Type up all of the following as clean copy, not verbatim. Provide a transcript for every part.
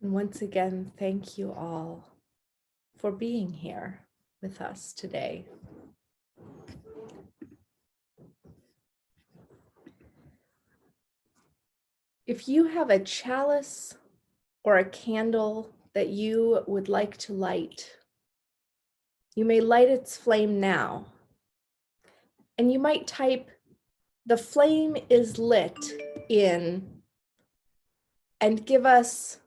And once again, thank you all for being here with us today. If you have a chalice or a candle that you would like to light, you may light its flame now. And you might type, "The flame is lit" in, and give us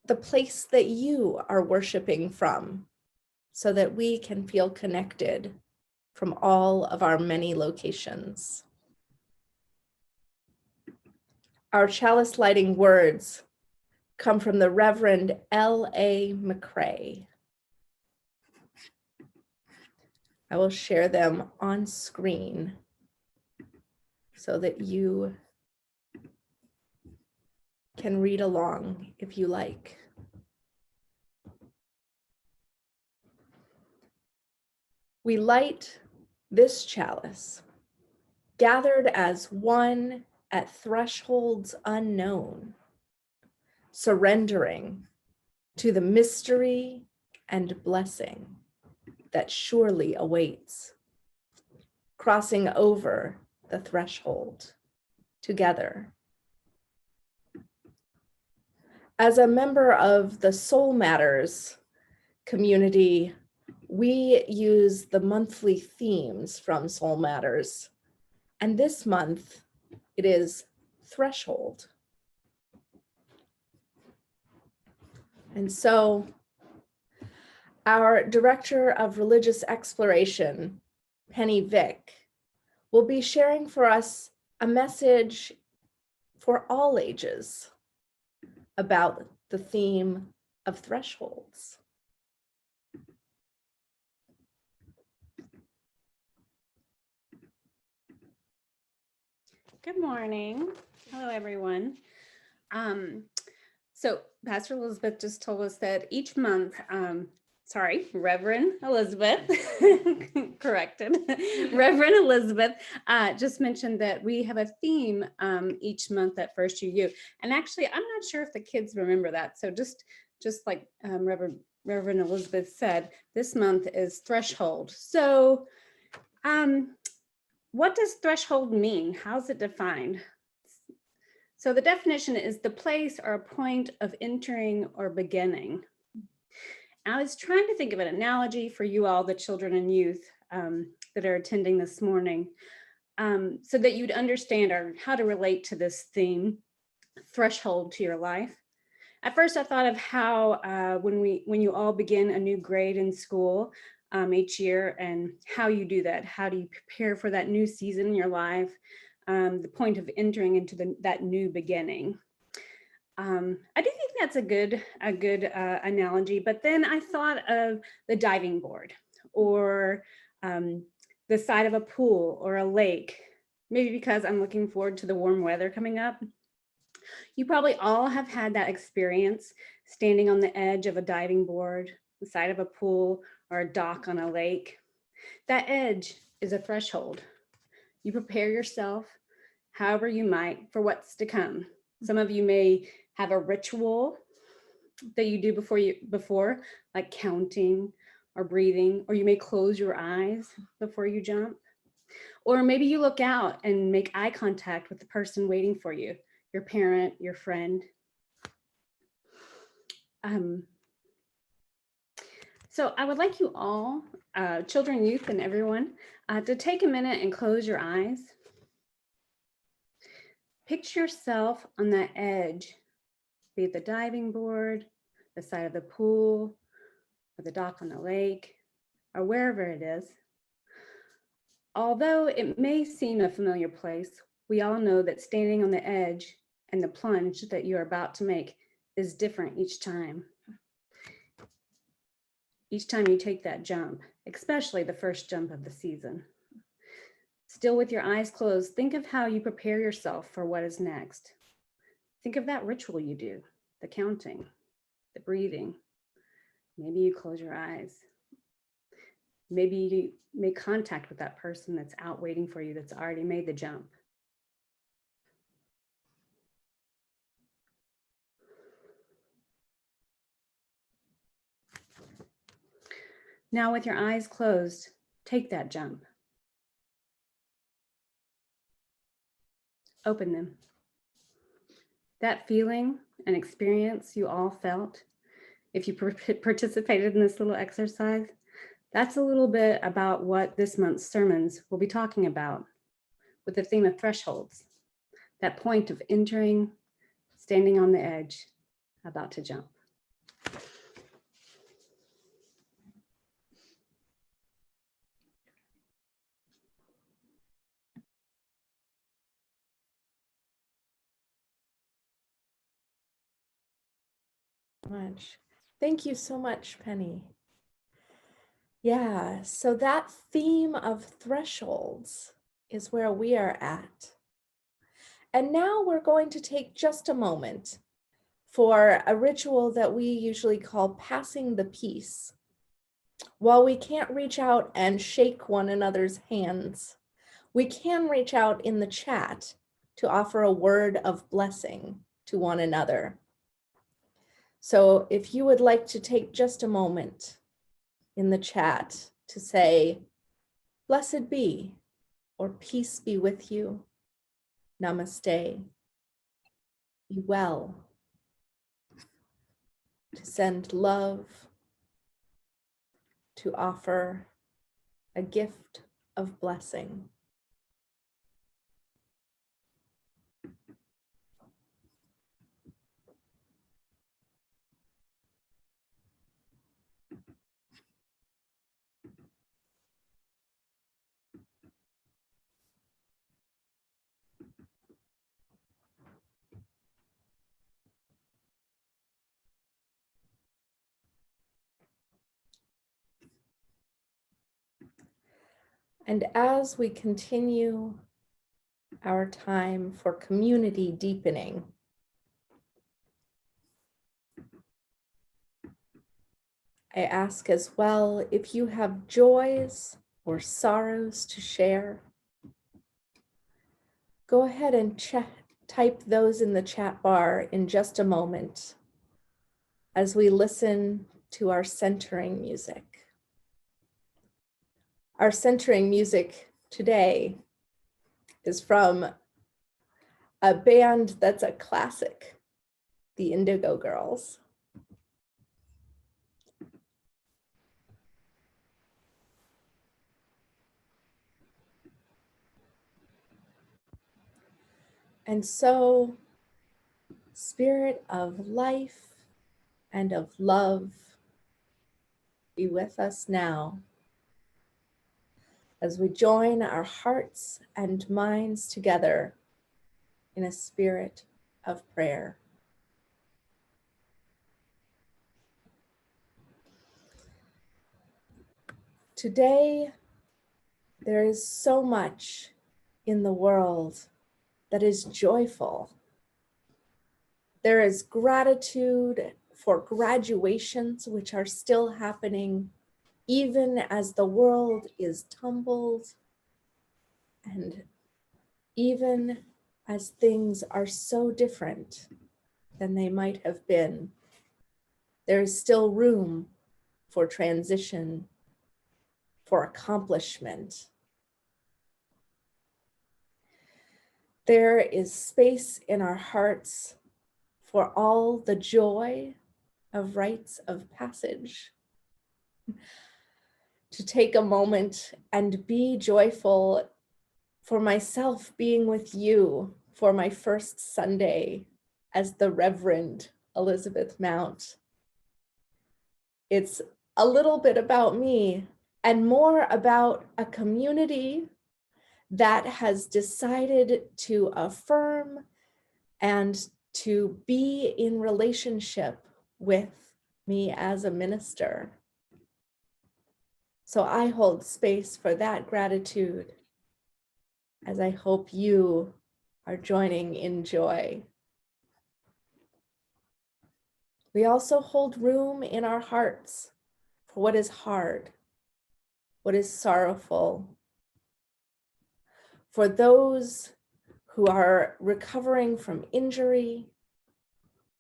the place that you are worshiping from, so that we can feel connected from all of our many locations. Our chalice lighting words come from the Reverend L.A. McCrae. I will share them on screen so that you can read along if you like. We light this chalice, gathered as one at thresholds unknown, surrendering to the mystery and blessing that surely awaits, crossing over the threshold together. As a member of the Soul Matters community, we use the monthly themes from Soul Matters, and this month it is Threshold. And so our Director of Religious Exploration, Penny Vick, will be sharing for us a message for all ages about the theme of thresholds. Good morning. Hello, everyone. So Pastor Elizabeth just told us that each month, Reverend Elizabeth, corrected. Reverend Elizabeth just mentioned that we have a theme each month at First UU. And actually, I'm not sure if the kids remember that. So just like Reverend Elizabeth said, this month is Threshold. So what does threshold mean? How's it defined? So the definition is the place or a point of entering or beginning. I was trying to think of an analogy for you all, the children and youth that are attending this morning, so that you'd understand how to relate to this theme, threshold, to your life. At first, I thought of how when you all begin a new grade in school each year, and how you do that. How do you prepare for that new season in your life? The point of entering into that new beginning. I do think that's a good analogy, but then I thought of the diving board, or the side of a pool or a lake, maybe because I'm looking forward to the warm weather coming up. You probably all have had that experience, standing on the edge of a diving board, the side of a pool, or a dock on a lake. That edge is a threshold. You prepare yourself however you might for what's to come. Some of you may have a ritual that you do before, like counting or breathing, or you may close your eyes before you jump. Or maybe you look out and make eye contact with the person waiting for you, your parent, your friend. So I would like you all, children, youth, and everyone, to take a minute and close your eyes. Picture yourself on that edge, be it the diving board, the side of the pool, or the dock on the lake, or wherever it is. Although it may seem a familiar place, we all know that standing on the edge and the plunge that you're about to make is different each time. Each time you take that jump, especially the first jump of the season. Still with your eyes closed, think of how you prepare yourself for what is next. Think of that ritual you do, the counting, the breathing. Maybe you close your eyes. Maybe you make contact with that person that's out waiting for you, that's already made the jump. Now with your eyes closed, take that jump. Open them. That feeling and experience you all felt, if you participated in this little exercise, that's a little bit about what this month's sermons will be talking about with the theme of thresholds, that point of entering, standing on the edge, about to jump. Much. Thank you so much, Penny. Yeah, so that theme of thresholds is where we are at. And now we're going to take just a moment for a ritual that we usually call passing the peace. While we can't reach out and shake one another's hands, we can reach out in the chat to offer a word of blessing to one another. So if you would like to take just a moment in the chat to say, blessed be, or peace be with you, namaste, be well, to send love, to offer a gift of blessing. And as we continue our time for community deepening, I ask as well, if you have joys or sorrows to share, go ahead and type those in the chat bar in just a moment as we listen to our centering music. Our centering music today is from a band that's a classic, the Indigo Girls. And so, Spirit of life and of love, be with us now as we join our hearts and minds together in a spirit of prayer. Today, there is so much in the world that is joyful. There is gratitude for graduations, which are still happening, even as the world is tumbled, and even as things are so different than they might have been. There is still room for transition, for accomplishment. There is space in our hearts for all the joy of rites of passage. To take a moment and be joyful for myself being with you for my first Sunday as the Reverend Elizabeth Mount. It's a little bit about me and more about a community that has decided to affirm and to be in relationship with me as a minister. So I hold space for that gratitude, as I hope you are joining in joy. We also hold room in our hearts for what is hard, what is sorrowful, for those who are recovering from injury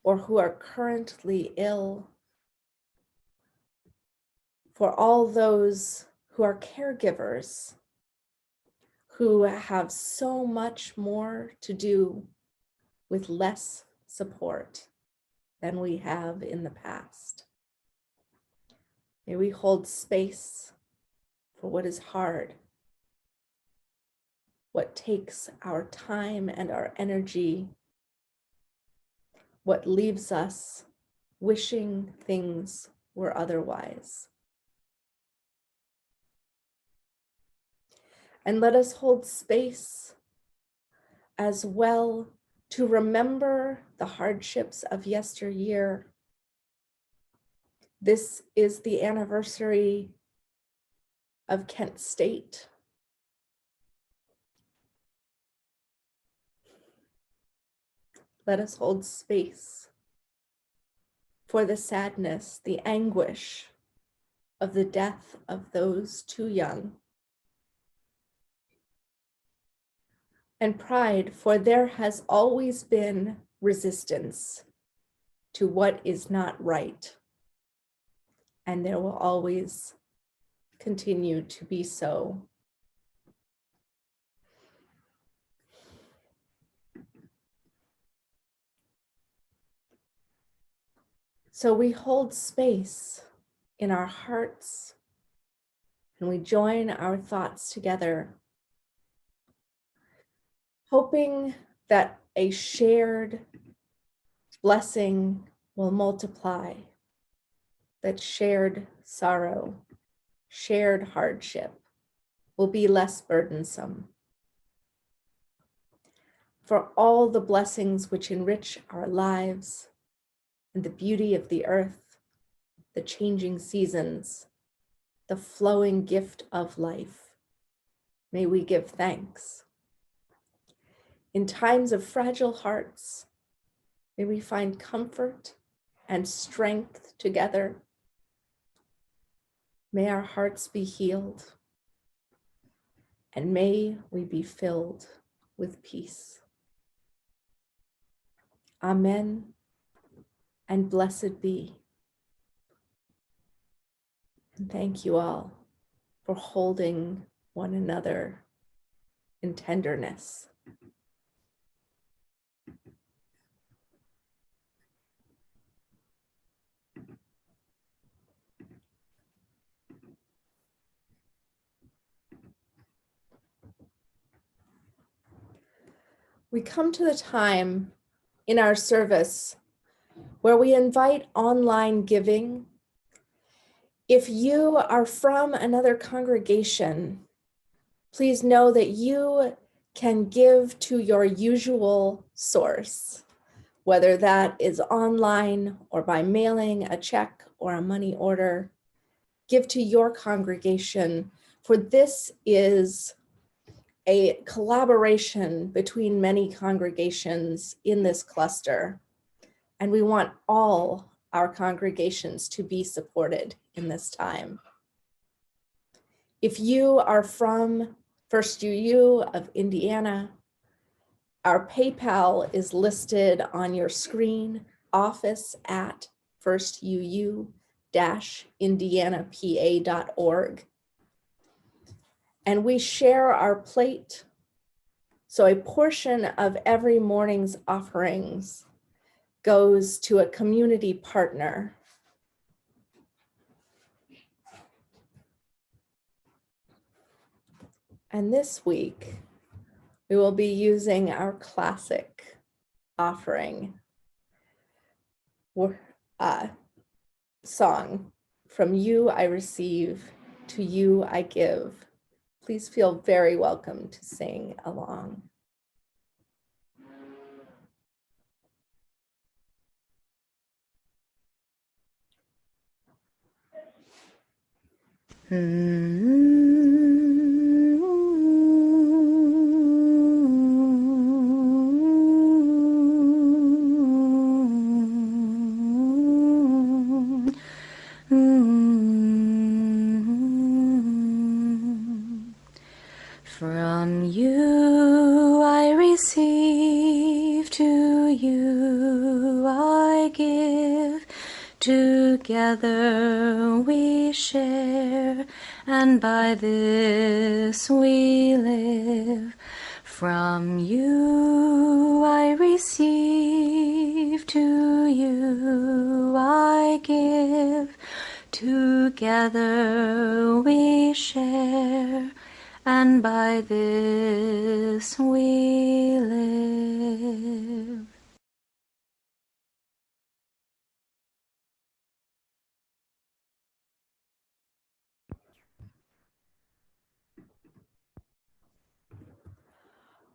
or who are currently ill, for all those who are caregivers, who have so much more to do with less support than we have in the past. May we hold space for what is hard, what takes our time and our energy, what leaves us wishing things were otherwise. And let us hold space as well to remember the hardships of yesteryear. This is the anniversary of Kent State. Let us hold space for the sadness, the anguish of the death of those too young. And pride, for there has always been resistance to what is not right. And there will always continue to be so. So we hold space in our hearts and we join our thoughts together, hoping that a shared blessing will multiply, that shared sorrow, shared hardship will be less burdensome. For all the blessings which enrich our lives and the beauty of the earth, the changing seasons, the flowing gift of life, may we give thanks. In times of fragile hearts, may we find comfort and strength together. May our hearts be healed, and may we be filled with peace. Amen, and blessed be. And thank you all for holding one another in tenderness. We come to the time in our service where we invite online giving. If you are from another congregation, please know that you can give to your usual source, whether that is online or by mailing a check or a money order. Give to your congregation, for this is a collaboration between many congregations in this cluster. And we want all our congregations to be supported in this time. If you are from First UU of Indiana, our PayPal is listed on your screen, office@firstuu-indianapa.org. And we share our plate. So a portion of every morning's offerings goes to a community partner. And this week, we will be using our classic offering song, From You I Receive, to You I Give. Please feel very welcome to sing along. From you I receive, to you I give, Together we share, and by this we live. From you I receive, to you I give. Together we share, and by this we live.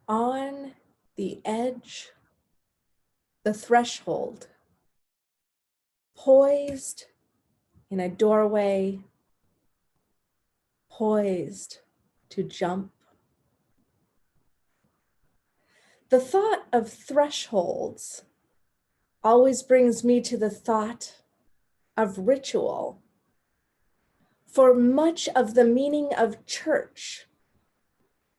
On the edge, the threshold, poised in a doorway, poised to jump. The thought of thresholds always brings me to the thought of ritual. For much of the meaning of church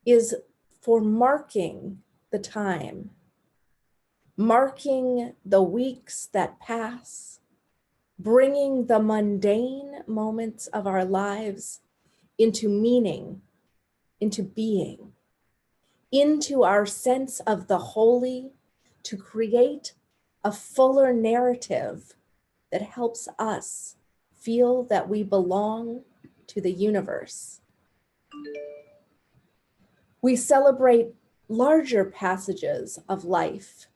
is for marking the time, marking the weeks that pass, bringing the mundane moments of our lives into meaning, into being, into our sense of the holy, to create a fuller narrative that helps us feel that we belong to the universe. We celebrate larger passages of life.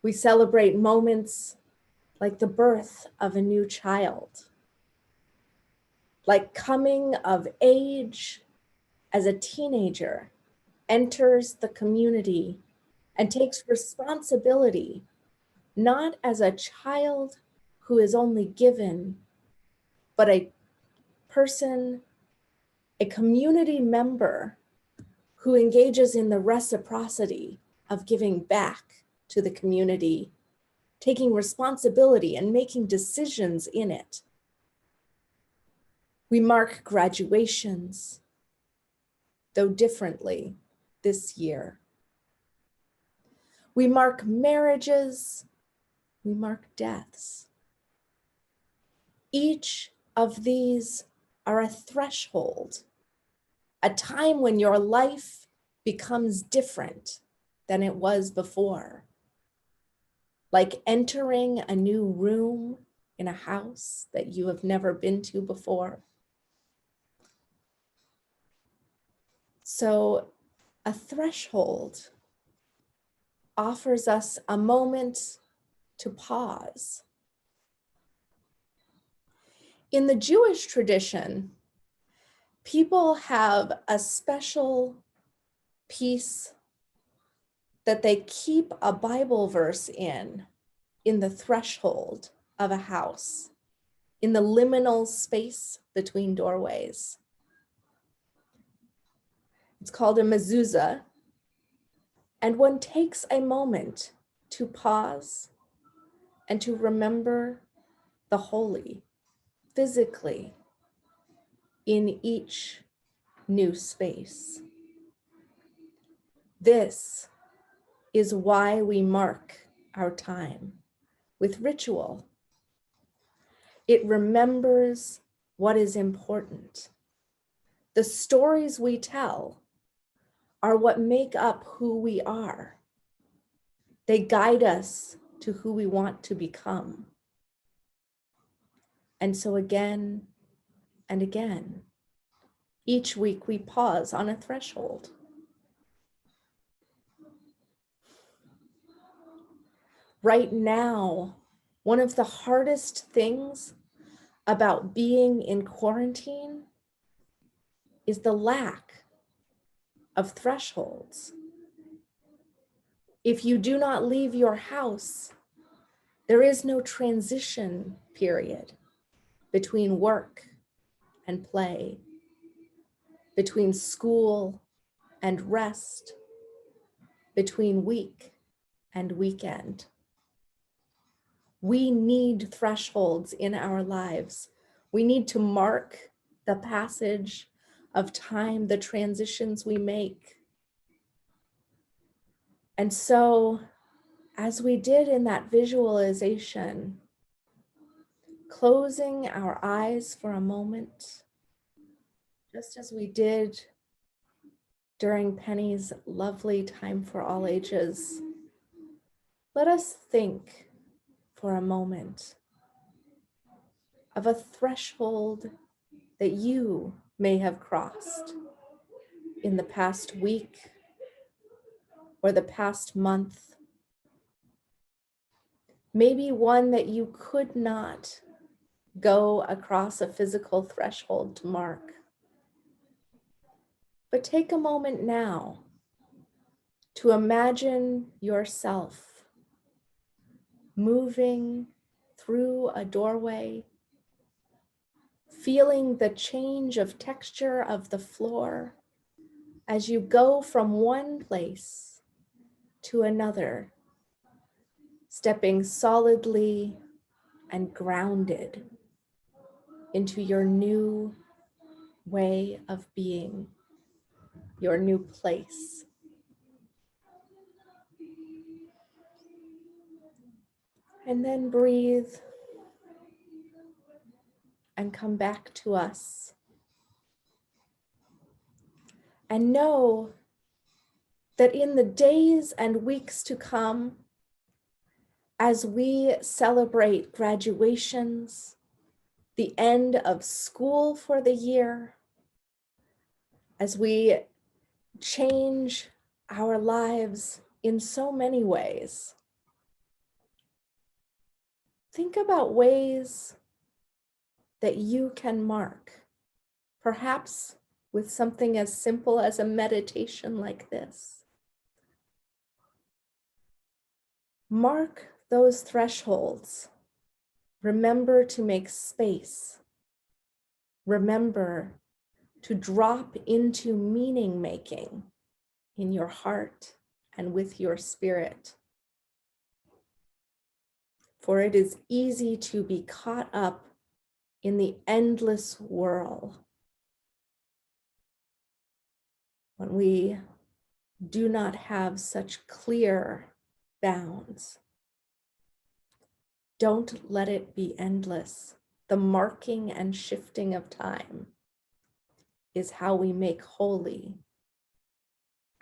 We celebrate moments like the birth of a new child, like coming of age as a teenager enters the community and takes responsibility, not as a child who is only given, but a person, a community member who engages in the reciprocity of giving back to the community, taking responsibility and making decisions in it. We mark graduations, though differently this year. We mark marriages, we mark deaths. Each of these are a threshold, a time when your life becomes different than it was before. Like entering a new room in a house that you have never been to before. So a threshold offers us a moment to pause. In the Jewish tradition, people have a special piece that they keep a Bible verse in the threshold of a house, in the liminal space between doorways. It's called a mezuzah, and one takes a moment to pause and to remember the holy physically in each new space. This is why we mark our time with ritual. It remembers what is important. The stories we tell are what make up who we are. They guide us to who we want to become. And so again and again, each week we pause on a threshold. Right now, one of the hardest things about being in quarantine is the lack of thresholds. If you do not leave your house, there is no transition period between work and play, between school and rest, between week and weekend. We need thresholds in our lives. We need to mark the passage of time, the transitions we make. And so, as we did in that visualization, closing our eyes for a moment, just as we did during Penny's lovely Time for All Ages. Let us think for a moment of a threshold that you may have crossed in the past week or the past month. Maybe one that you could not go across a physical threshold to mark. But take a moment now to imagine yourself moving through a doorway, feeling the change of texture of the floor as you go from one place to another, stepping solidly and grounded into your new way of being, your new place. And then breathe and come back to us. And know that in the days and weeks to come, as we celebrate graduations, the end of school for the year, as we change our lives in so many ways, think about ways that you can mark, perhaps with something as simple as a meditation like this. Mark those thresholds. Remember to make space. Remember to drop into meaning making in your heart and with your spirit. For it is easy to be caught up in the endless whirl when we do not have such clear bounds. Don't let it be endless. The marking and shifting of time is how we make holy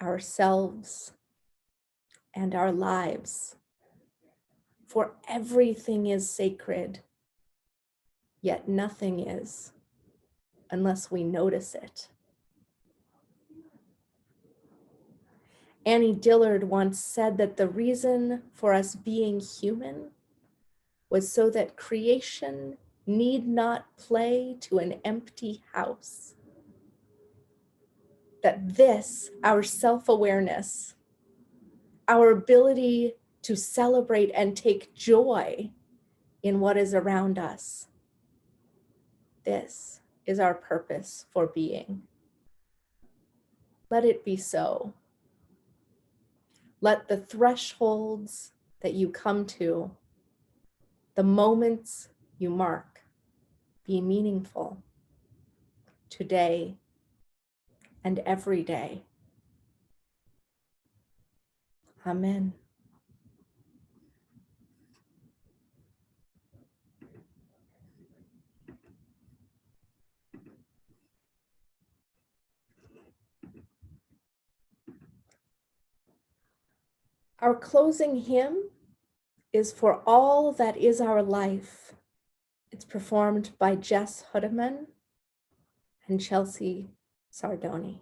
ourselves and our lives. For everything is sacred, yet nothing is unless we notice it. Annie Dillard once said that the reason for us being human was so that creation need not play to an empty house. That this, our self-awareness, our ability to celebrate and take joy in what is around us, this is our purpose for being. Let it be so. Let the thresholds that you come to, the moments you mark, be meaningful today and every day. Amen. Our closing hymn is For All That Is Our Life. It's performed by Jess Hudeman and Chelsea Sardoni.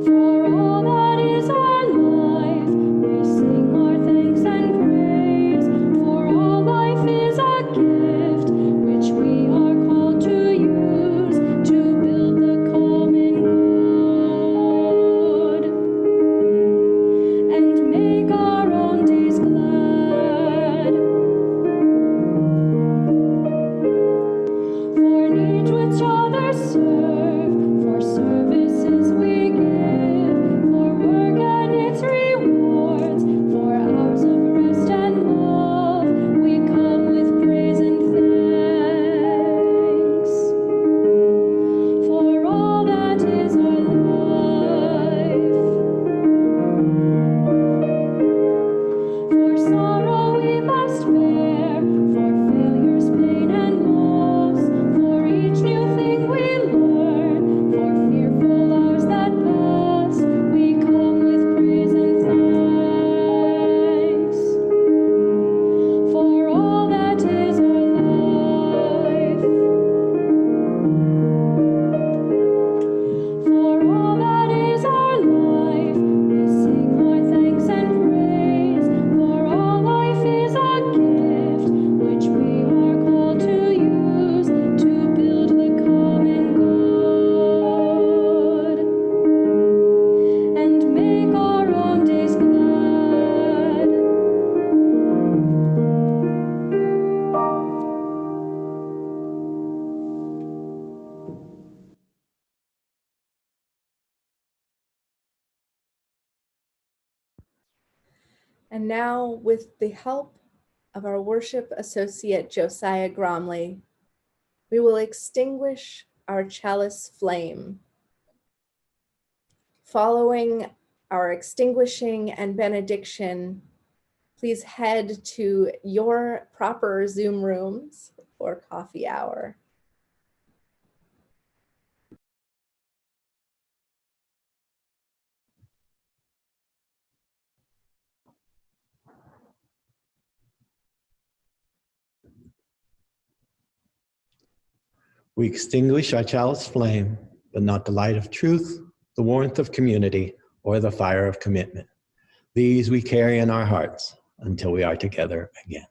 For all that is our life, we sing our thanks and praise. For all life is a gift, which we are called to use to build the common good and make our own days glad. For And now, with the help of our worship associate, Josiah Gromley, we will extinguish our chalice flame. Following our extinguishing and benediction, please head to your proper Zoom rooms for coffee hour. We extinguish our chalice flame, but not the light of truth, the warmth of community, or the fire of commitment. These we carry in our hearts until we are together again.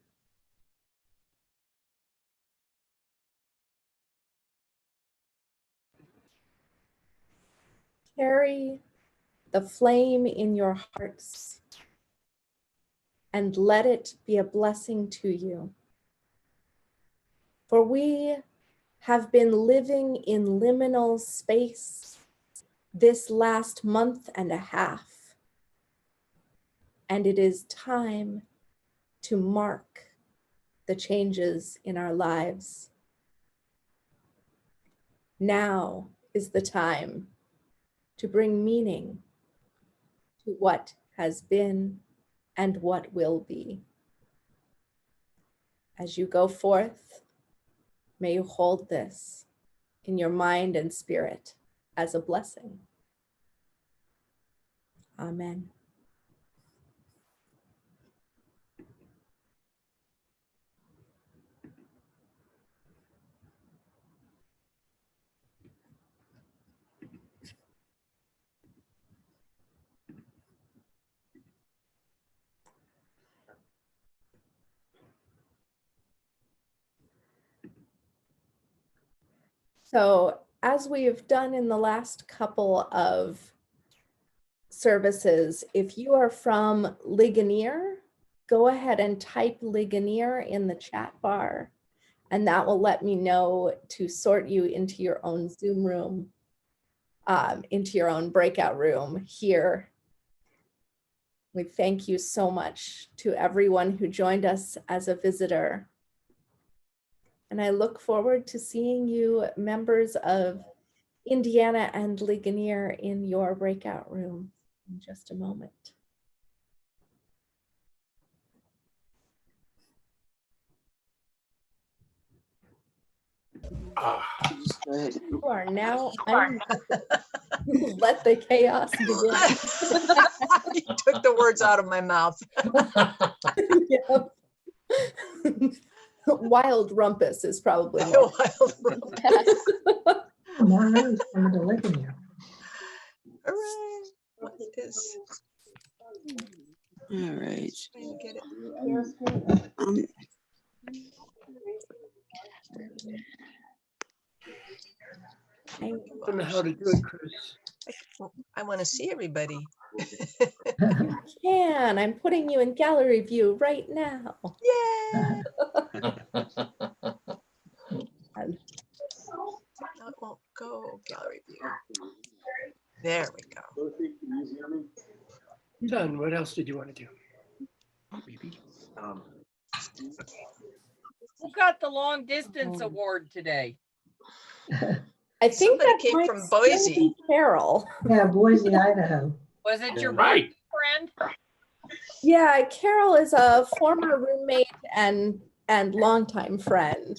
Carry the flame in your hearts and let it be a blessing to you. For we have been living in liminal space this last month and a half, and it is time to mark the changes in our lives. Now is the time to bring meaning to what has been and what will be. As you go forth, may you hold this in your mind and spirit as a blessing. Amen. So, as we have done in the last couple of services, if you are from Ligonier, go ahead and type Ligonier in the chat bar, and that will let me know to sort you into your own Zoom room, into your own breakout room here. We thank you so much to everyone who joined us as a visitor. And I look forward to seeing you, members of Indiana and Ligonier, in your breakout room in just a moment. You are now let the chaos begin. You took the words out of my mouth. Yep. Wild rumpus is probably more. Wild rumpus. More news from the Ligonier. Hooray. What is All right. trying to get it? I don't know how to do it, Chris. I want to see everybody. can. I'm putting you in gallery view right now. Yay! No, it won't go gallery view. There we go. I'm done. What else did you want to do? Who got the long distance award today? I think Somebody that came might from still Boise. be Carol. Yeah, Boise, Idaho. Was it your Right. friend? Yeah, Carol is a former roommate and longtime friend.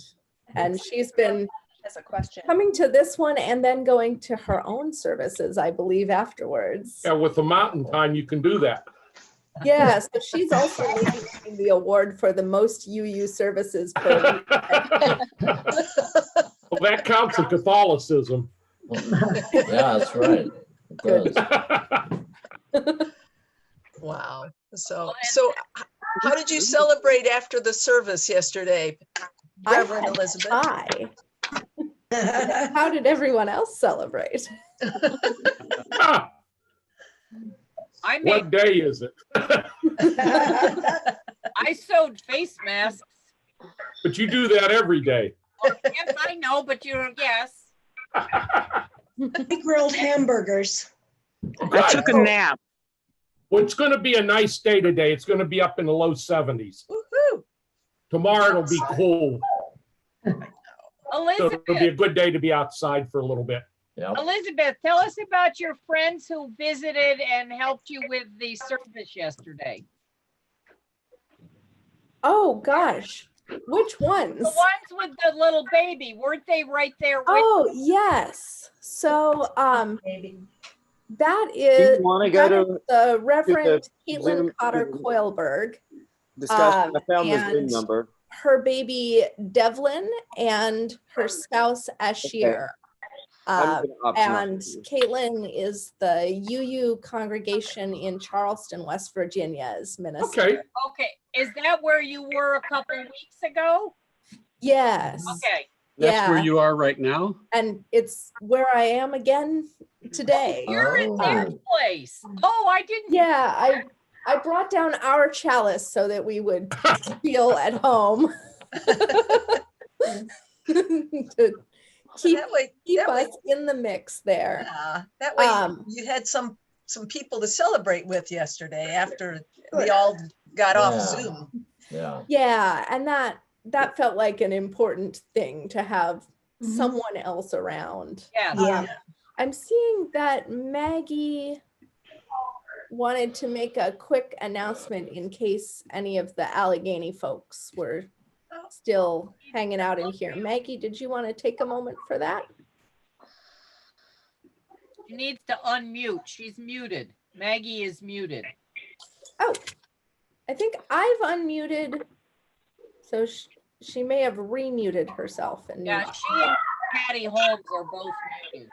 And she's been That's a question. coming to this one and then going to her own services, I believe, afterwards. Yeah, with the mountain time, you can do that. Yeah, so she's also winning the award for the most UU services per week. Well, that counts in Catholicism. Yeah, that's right. It does. Wow. So how did you celebrate after the service yesterday, Reverend Elizabeth? Hi. How did everyone else celebrate? Ah, I made, what day is it? I sewed face masks. But you do that every day. Yes, I know, but you don't guess. I grilled hamburgers. Good. I took a nap. Well, it's going to be a nice day today. It's going to be up in the low 70s. Woohoo! Tomorrow it'll be cool. So Elizabeth, it'll be a good day to be outside for a little bit. Yep. Elizabeth, tell us about your friends who visited and helped you with the service yesterday. Oh gosh, which ones? The ones with the little baby, weren't they right there with Oh yes. So that Do is you want to go to the Reverend Caitlin Zoom- Cotter Coilberg. discussion? I found the Zoom and number. her baby Devlin and her spouse Ashir. I'm gonna opt not And to. Caitlin is the UU congregation in Charleston, West Virginia's minister. Okay. Okay, is that where you were a couple weeks ago? Yes. Okay. That's where Yeah. you are right now? And it's where I am again today. You're in their place. Oh, I didn't. Yeah, I brought down our chalice so that we would feel at home. To keep us in the mix there. That way you had some people to celebrate with yesterday after we all got off Zoom. Yeah, and that felt like an important thing to have someone else around. Yeah. I'm seeing that Maggie wanted to make a quick announcement in case any of the Allegheny folks were still hanging out in here. Maggie, did you want to take a moment for that? She needs to unmute. She's muted. Maggie is muted. Oh, I think I've unmuted. So she may have remuted herself. And Yeah, she and Patty Holmes are both muted.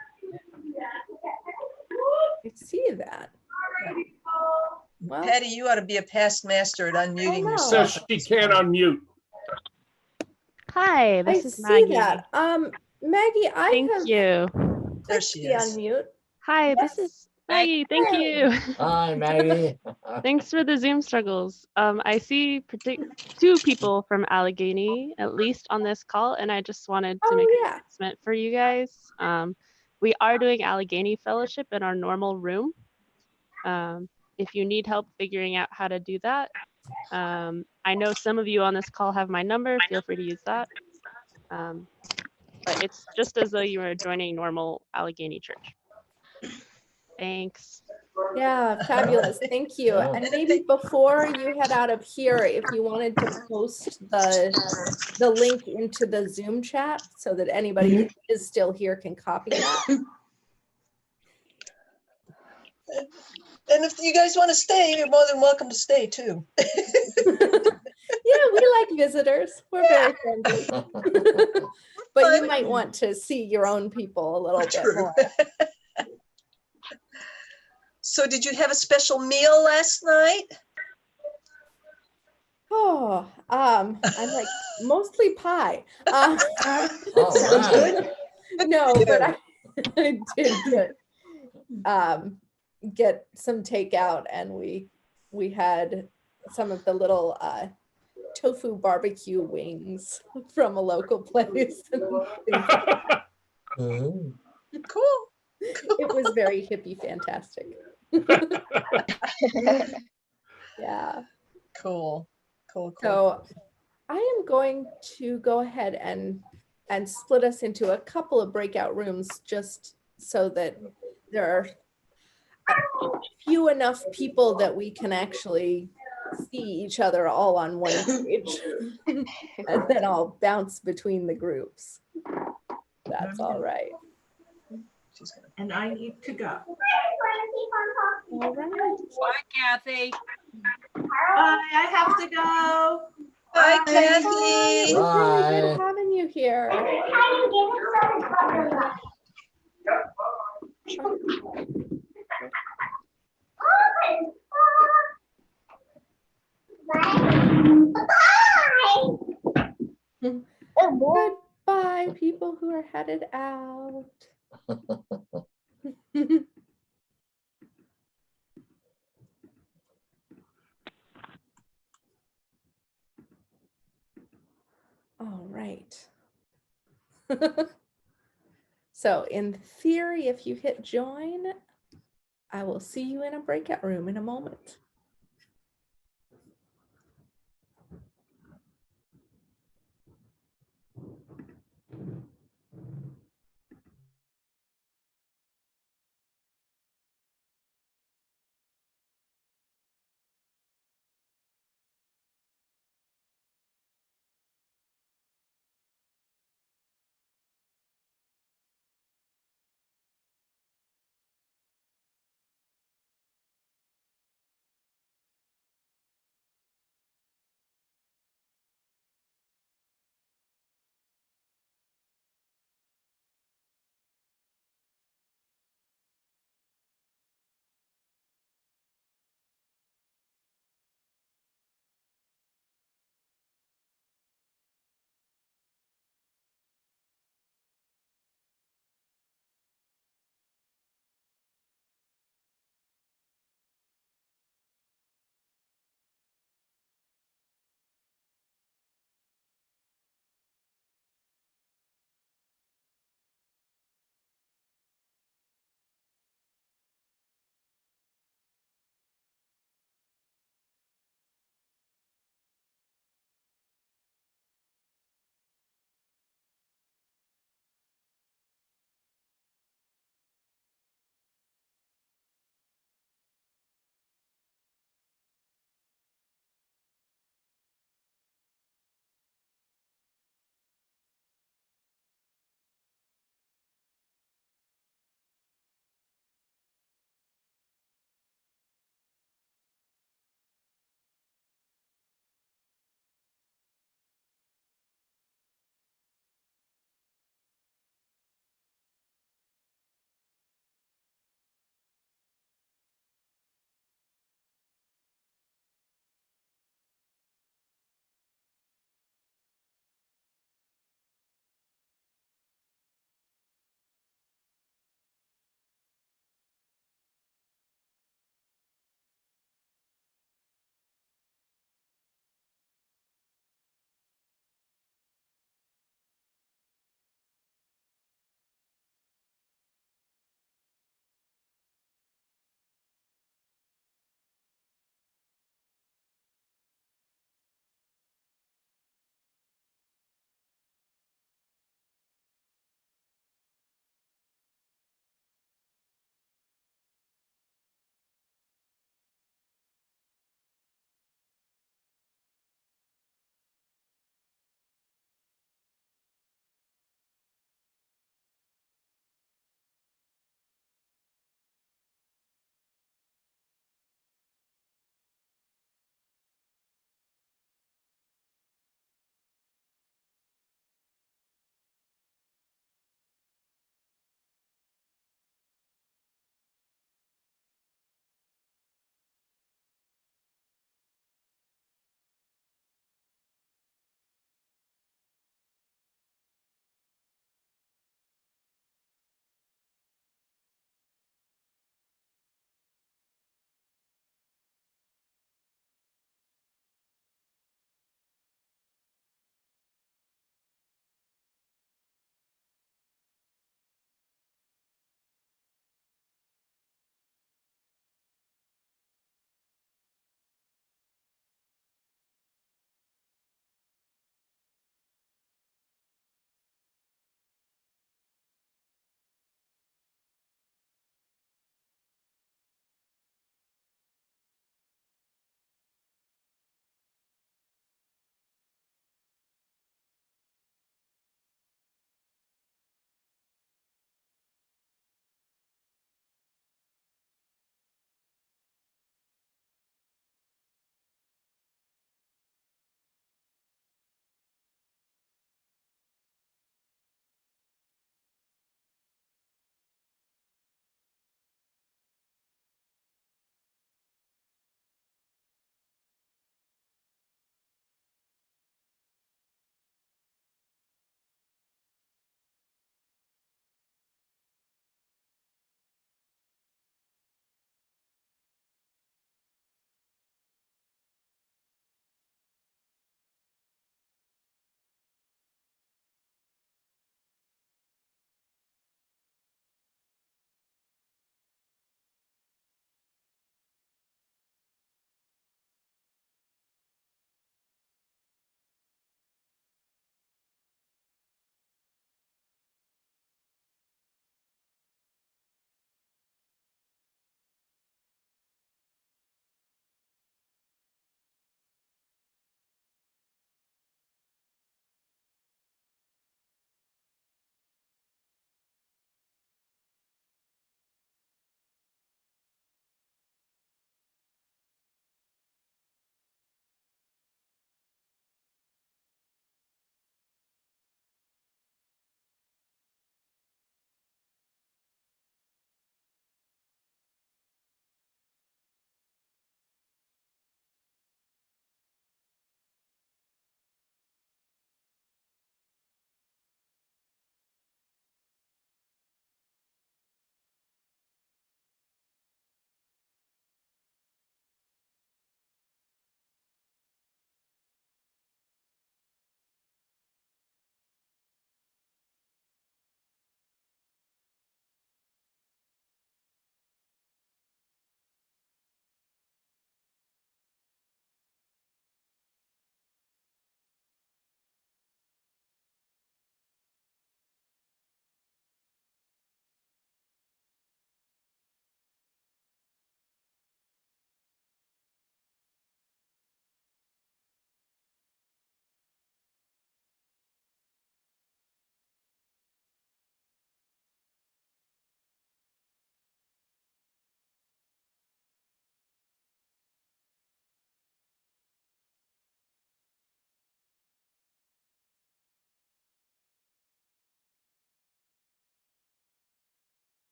I see that. Well, Patty, you ought to be a past master at unmuting Says yourself. she can't unmute. Hi, this I is see Maggie. that. Maggie, I Thank have you. There she the is. unmute. Hi, this is Maggie. Thank you. Hi, Maggie. Thanks for the Zoom struggles. I see two people from Allegheny, at least on this call, and I just wanted to make an announcement for you guys. We are doing Allegheny Fellowship in our normal room. If you need help figuring out how to do that, I know some of you on this call have my number. Feel free to use that. But it's just as though you were joining normal Allegheny Church. Thanks. Yeah, fabulous. Thank you. And maybe before you head out of here, if you wanted to post the link into the Zoom chat so that anybody who is still here can copy that. And if you guys want to stay, you're more than welcome to stay too. Yeah, we like visitors. We're very friendly. But you might want to see your own people a little bit more. So did you have a special meal last night? Oh, I'm like mostly pie. Sounds good. No, but I did get some takeout, and we had some of the little tofu barbecue wings from a local place. Cool. It was very hippie fantastic. Yeah. Cool. So I am going to go ahead and split us into a couple of breakout rooms just so that there are few enough people that we can actually see each other all on one page. And then I'll bounce between the groups. That's all right. And I need to go. All right. Bye, Kathy. Bye, I have to go. Bye, It Kathy. was really good having you here. Goodbye, people who are headed out. All right. So in theory, if you hit join, I will see you in a breakout room in a moment.